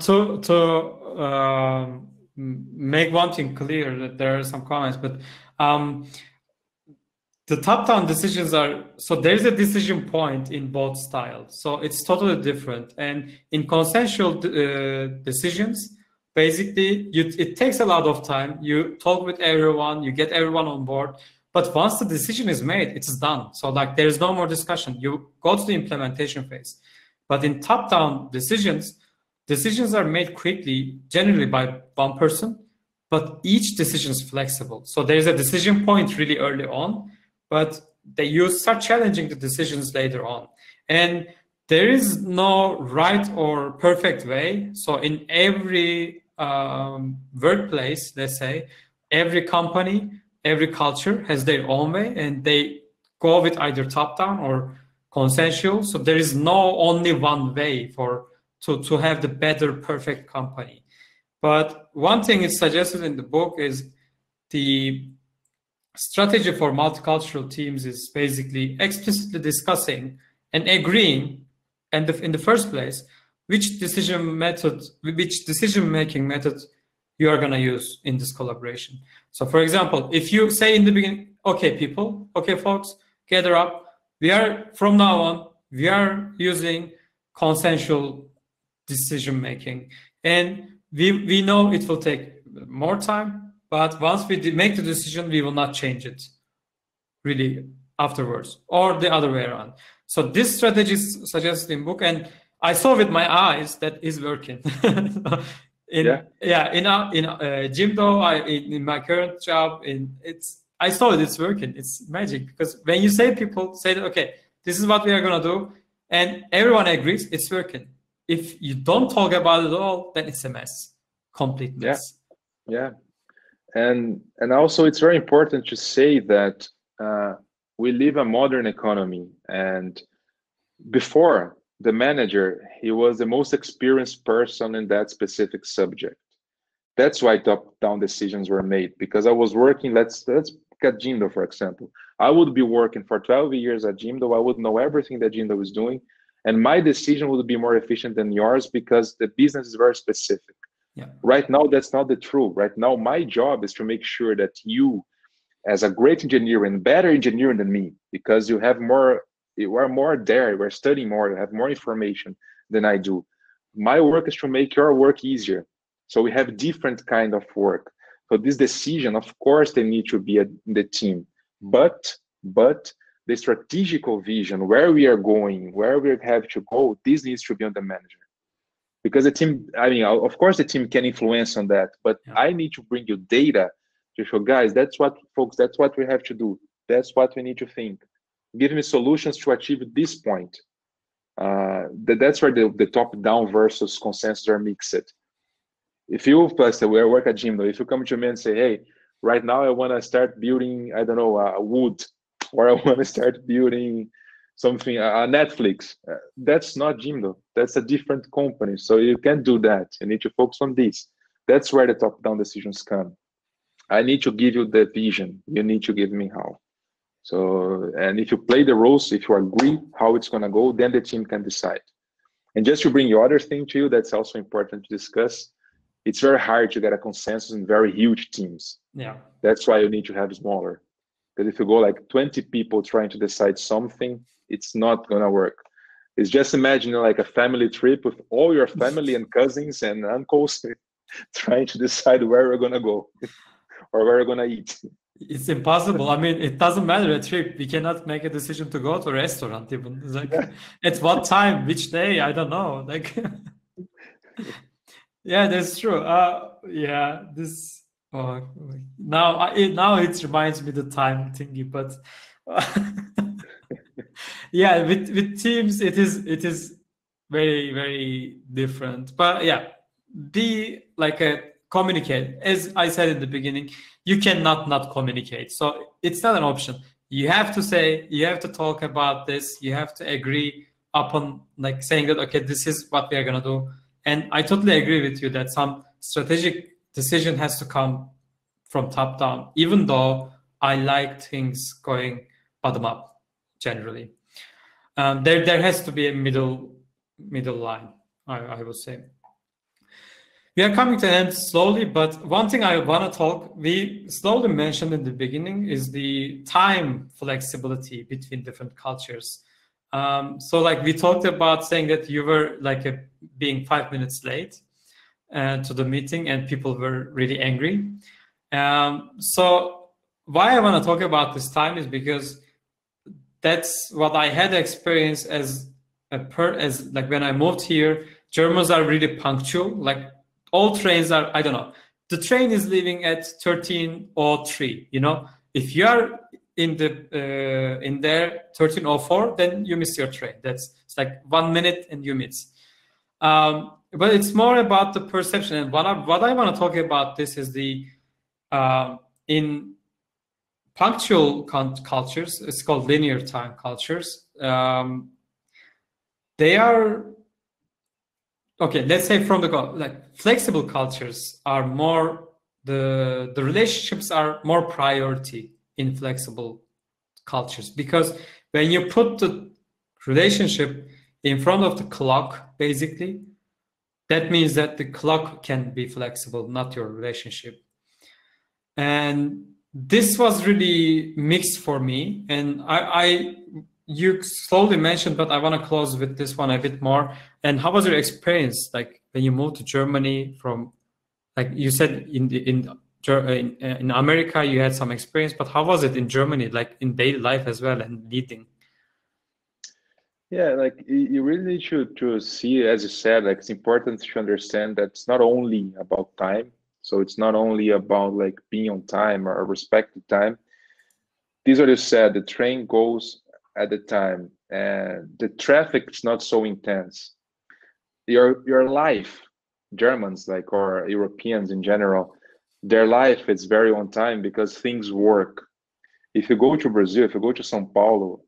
To make one thing clear, that there are some comments, but the top-down decisions are, so there's a decision point in both styles. So it's totally different. And in consensual decisions, basically, it takes a lot of time. You talk with everyone, you get everyone on board. But once the decision is made, it's done. So like there's no more discussion. You go to the implementation phase. But in top-down decisions are made quickly, generally by one person, but each decision is flexible. So there's a decision point really early on, but you start challenging the decisions later on. And there is no right or perfect way. So in every workplace, let's say, every company, every culture has their own way, and they go with either top-down or consensual. So there is no only one way to have the better, perfect company. But one thing is suggested in the book is the strategy for multicultural teams is basically explicitly discussing and agreeing, and in the first place, which decision-making method you are going to use in this collaboration. So for example, if you say in the beginning, okay, people, okay, folks, gather up. From now on, we are using consensual decision-making. And we know it will take more time, but once we make the decision, we will not change it really afterwards, or the other way around. So this strategy is suggested in book, and I saw with my eyes that is working. in Jimdo, in my current job, I saw it's working. It's magic, because when you say, people say that, okay, this is what we are gonna do, and everyone agrees, it's working. If you don't talk about it at all, then it's a mess, complete mess. Yeah. And also, it's very important to say that we live a modern economy, and before, the manager, he was the most experienced person in that specific subject. That's why top-down decisions were made, because I was working, let's get Jimdo, for example. I would be working for 12 years at Jimdo. I would know everything that Jimdo is doing, and my decision would be more efficient than yours, because the business is very specific. Yeah. Right now, that's not the truth. Right now, my job is to make sure that you, as a great engineer and better engineer than me, because you are more there, you are studying more, you have more information than I do. My work is to make your work easier. So we have different kind of work. So this decision, of course, they need to be in the team, but the strategical vision, where we are going, where we have to go, this needs to be on the manager. Because the team, I mean, of course, the team can influence on that, but I need to bring you data to show, guys, that's what we have to do. That's what we need to think. Give me solutions to achieve this point. That's where the top-down versus consensus are mixed. If you, we work at Jimdo, if you come to me and say, hey, right now I want to start building, I don't know, wood, or I want to start building something, Netflix, that's not Jimdo. That's a different company. So you can't do that. You need to focus on this. That's where the top-down decisions come. I need to give you the vision. You need to give me how. So, and if you play the roles, if you agree how it's going to go, then the team can decide. And just to bring the other thing to you, that's also important to discuss. It's very hard to get a consensus in very huge teams. Yeah. That's why you need to have smaller. Because if you go like 20 people trying to decide something, it's not going to work. It's just imagine like a family trip with all your family and cousins and uncles trying to decide where we're going to go or where we're going to eat. It's impossible. I mean, it doesn't matter a trip. We cannot make a decision to go to a restaurant even. It's like, at what time, which day? I don't know. Like, yeah, that's true. Yeah, this. Now it reminds me the time thingy, but yeah, with teams it is very, very different. But yeah, be like communicate. As I said in the beginning, you cannot not communicate. So it's not an option. You have to say, you have to talk about this. You have to agree upon like saying that, okay, this is what we are gonna do. And I totally agree with you that some strategic decision has to come from top down, even though I like things going bottom up generally. There has to be a middle line, I would say. We are coming to an end slowly, but one thing I want to talk, we slowly mentioned in the beginning, is the time flexibility between different cultures. So like we talked about saying that you were like being 5 minutes late to the meeting and people were really angry. So why I want to talk about this time is because that's what I had experienced as like when I moved here. Germans are really punctual. Like all trains are, I don't know, the train is leaving at 13:03. You know, if you are in there 13:04, then you miss your train. It's like 1 minute and you miss. But it's more about the perception. And what I want to talk about this is the in punctual cultures, it's called linear time cultures. They are okay. Let's say from the like flexible cultures are more the relationships are more priority in flexible cultures, because when you put the relationship in front of the clock, basically, that means that the clock can be flexible, not your relationship. And this was really mixed for me. And you slowly mentioned, but I want to close with this one a bit more. And how was your experience, like when you moved to Germany from, like you said, in America you had some experience, but how was it in Germany, like in daily life as well and leading? Yeah, like you really need to see, as you said, like it's important to understand that it's not only about time. So it's not only about like being on time or respecting time. This is what you said, the train goes at the time and the traffic is not so intense. Your life, Germans like or Europeans in general, their life is very on time because things work. If you go to Brazil, if you go to São Paulo,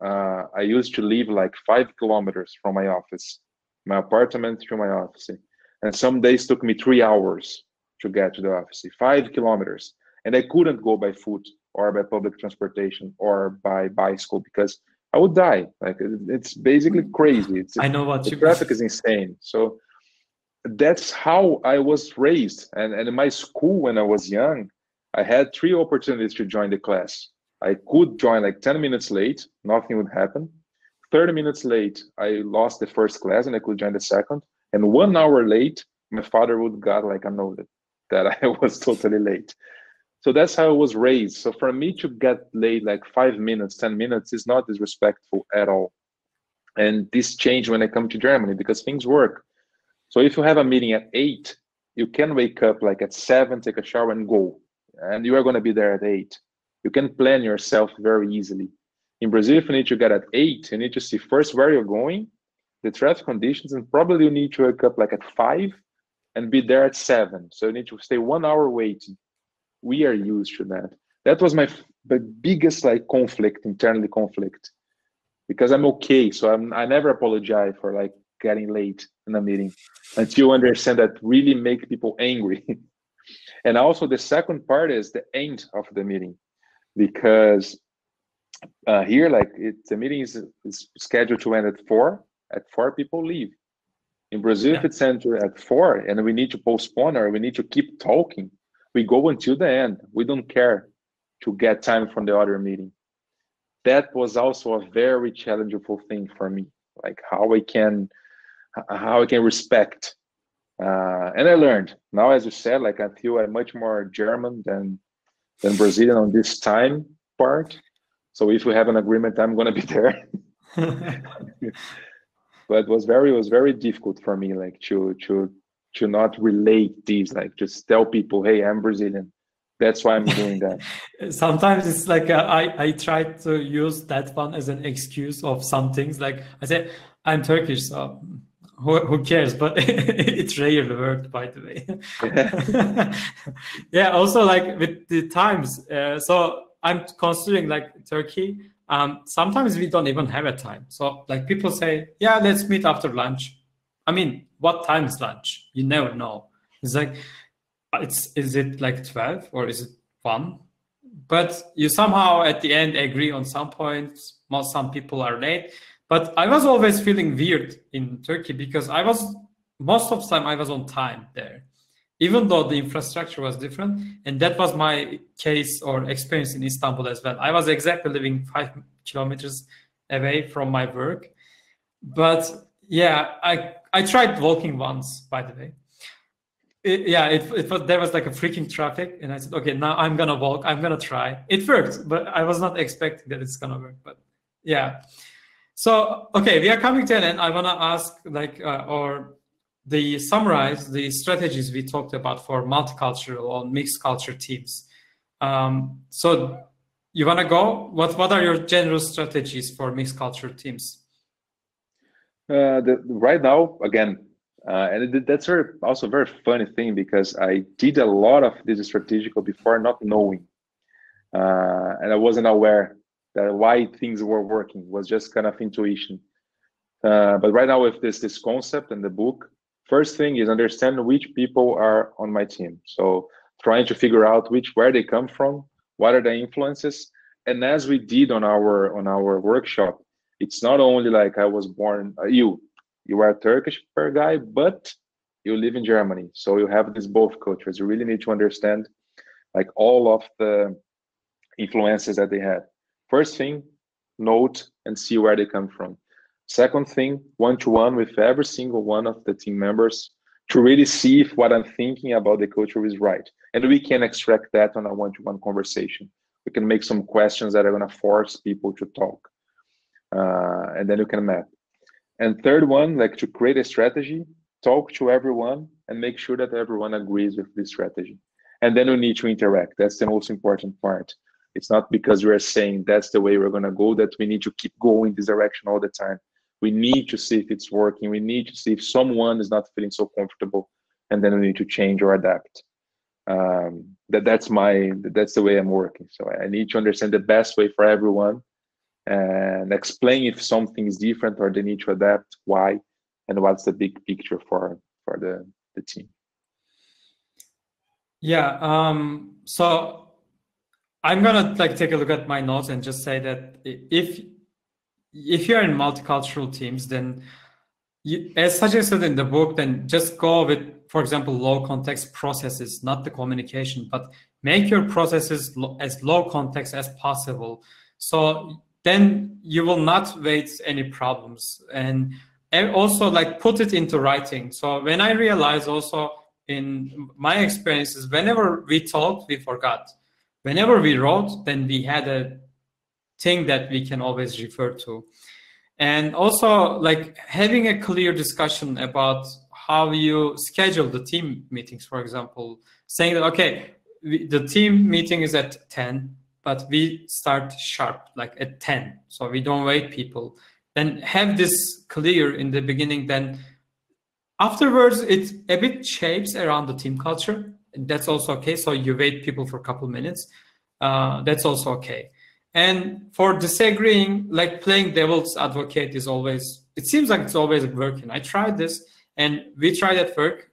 I used to live like 5 kilometers from my office, my apartment to my office. And some days took me 3 hours to get to the office, 5 kilometers. And I couldn't go by foot or by public transportation or by bicycle because I would die. Like it's basically crazy. I know what The you mean. traffic is insane. So that's how I was raised. And in my school, when I was young, I had 3 opportunities to join the class. I could join like 10 minutes late, nothing would happen. 30 minutes late, I lost the first class and I could join the second. And 1 hour late, my father would got like a note that I was totally late. So that's how I was raised. So for me to get late like 5 minutes, 10 minutes is not disrespectful at all. And this changed when I come to Germany because things work. So if you have a meeting at 8, you can wake up like at 7, take a shower and go. And you are going to be there at 8. You can plan yourself very easily. In Brazil, if you need to get at 8, you need to see first where you're going, the traffic conditions, and probably you need to wake up like at 5 and be there at 7. So you need to stay 1 hour waiting. We are used to that. That was my biggest like conflict, internally conflict, because I'm okay. So I never apologize for like getting late in a meeting until you understand that really make people angry. And also the second part is the end of the meeting, because here like the meeting is scheduled to end at 4. At 4 people leave. In Brazil, if it's ended at 4 and we need to postpone or we need to keep talking, we go until the end. We don't care to get time from the other meeting. That was also a very challenging thing for me, like how I can respect. And I learned now, as you said, like I feel I'm much more German than Brazilian on this time part. So if we have an agreement, I'm gonna be there. But it was very difficult for me, like to not relate these, like just tell people, hey, I'm Brazilian. That's why I'm doing that. Sometimes it's like I try to use that one as an excuse of some things. Like I say, I'm Turkish, so who cares? But it's rarely worked, by the way. Yeah. Also, like with the times. So I'm considering like Turkey. Sometimes we don't even have a time. So like people say, yeah, let's meet after lunch. I mean, what time is lunch? You never know. It's like is it like 12 or is it 1? But you somehow at the end agree on some points. Some people are late. But I was always feeling weird in Turkey because most of the time I was on time there, even though the infrastructure was different. And that was my case or experience in Istanbul as well. I was exactly living 5 kilometers away from my work. But yeah, I tried walking once, by the way. It was, there was like a freaking traffic, and I said, okay, now I'm gonna walk. I'm gonna try. It worked, but I was not expecting that it's gonna work. But yeah, so okay, we are coming to an end. I wanna ask like or the summarize the strategies we talked about for multicultural or mixed culture teams. So you wanna go? What are your general strategies for mixed culture teams? Right now, again, that's also a very funny thing because I did a lot of this strategical before not knowing, and I wasn't aware that why things were working. It was just kind of intuition. But right now, with this concept and the book, first thing is understand which people are on my team. So trying to figure out where they come from, what are the influences, and as we did on our workshop, it's not only like I was born you are a Turkish guy, but you live in Germany, so you have these both cultures. You really need to understand like all of the influences that they had. First thing, note and see where they come from. Second thing, one-to-one with every single one of the team members to really see if what I'm thinking about the culture is right. And we can extract that on a one-to-one conversation. We can make some questions that are going to force people to talk. And then you can map. And third one, like to create a strategy, talk to everyone and make sure that everyone agrees with this strategy. And then we need to interact. That's the most important part. It's not because we're saying that's the way we're going to go that we need to keep going this direction all the time. We need to see if it's working. We need to see if someone is not feeling so comfortable, and then we need to change or adapt. That's the way I'm working. So I need to understand the best way for everyone and explain if something is different or they need to adapt, why, and what's the big picture for the team. Yeah. So I'm gonna take a look at my notes and just say that if you're in multicultural teams, then as suggested in the book, then just go with, for example, low context processes, not the communication, but make your processes as low context as possible. So then you will not face any problems. And also put it into writing. So when I realized also in my experiences, whenever we talked, we forgot. Whenever we wrote, then we had a thing that we can always refer to. And also having a clear discussion about how you schedule the team meetings, for example, saying that, okay, the team meeting is at 10, but we start sharp, at 10. So we don't wait people. Then have this clear in the beginning, then afterwards it a bit shapes around the team culture. That's also okay. So you wait people for a couple minutes. That's also okay. And for disagreeing, playing devil's advocate is always, it seems like it's always working. I tried this and we tried at work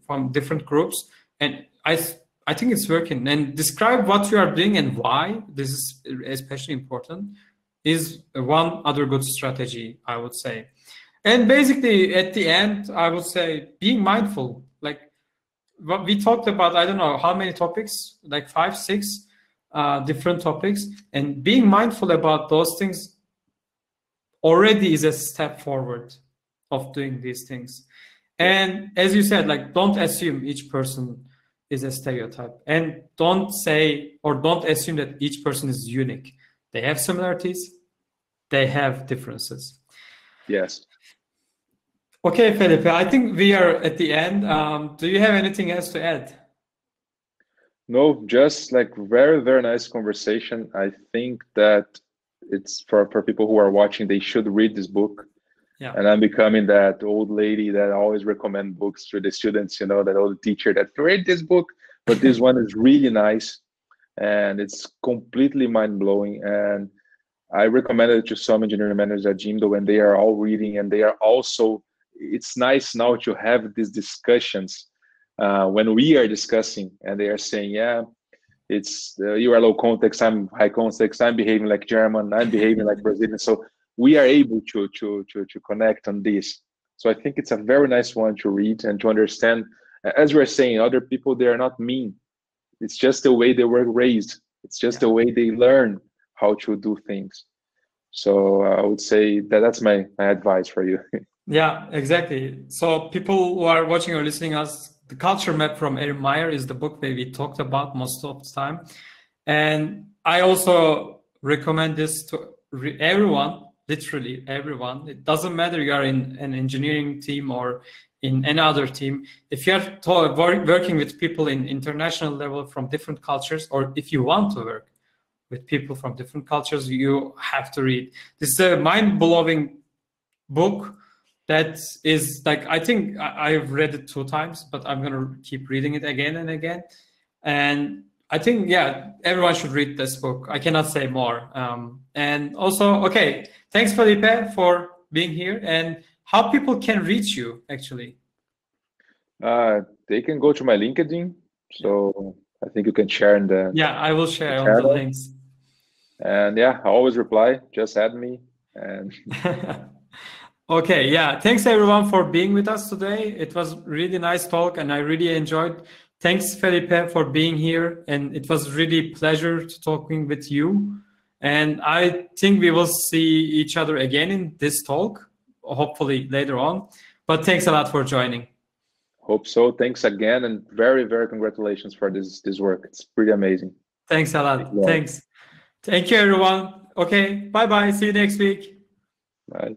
from different groups, and I think it's working. And describe what you are doing and why, this is especially important, is one other good strategy, I would say. And basically at the end, I would say being mindful. What we talked about, I don't know how many topics, 5, 6 different topics, and being mindful about those things already is a step forward of doing these things. And as you said, don't assume each person is a stereotype, and don't say or don't assume that each person is unique. They have similarities, they have differences. Yes. Okay, Felipe, I think we are at the end. Do you have anything else to add? No, just very, very nice conversation. I think that it's for people who are watching, they should read this book. Yeah. And I'm becoming that old lady that always recommend books to the students, that old teacher that read this book. But this one is really nice and it's completely mind-blowing. And I recommended it to some engineering managers at Jimdo, and they are all reading, and they are also, it's nice now to have these discussions when we are discussing, and they are saying, yeah, it's you are low context, I'm high context, I'm behaving like German, I'm behaving like Brazilian. So we are able to connect on this. So I think it's a very nice one to read and to understand. As we're saying, other people, they are not mean. It's just the way they were raised. It's just the way they learn how to do things. So I would say that's my advice for you. Yeah, exactly. So people who are watching or listening us, The Culture Map from Erin Meyer is the book that we talked about most of the time. And I also recommend this to everyone, literally everyone. It doesn't matter you are in an engineering team or in any other team. If you're working with people in international level from different cultures, or if you want to work with people from different cultures, you have to read. This is a mind-blowing book that is I think I've read it 2 times, but I'm going to keep reading it again and again. And I think, yeah, everyone should read this book. I cannot say more. And also, okay, thanks, Felipe, for being here. And how people can reach you, actually? They can go to my LinkedIn. So I think you can share in the... Yeah, I will share on the links. And yeah, I always reply. Just add me. And okay, yeah. Thanks everyone for being with us today. It was really nice talk and I really enjoyed. Thanks, Felipe, for being here. And it was really pleasure to talking with you. And I think we will see each other again in this talk, hopefully later on. But thanks a lot for joining. Hope so. Thanks again. And very, very congratulations for this work. It's pretty amazing. Thanks a lot. Thanks. Thank you, everyone. Okay, bye-bye. See you next week. Bye.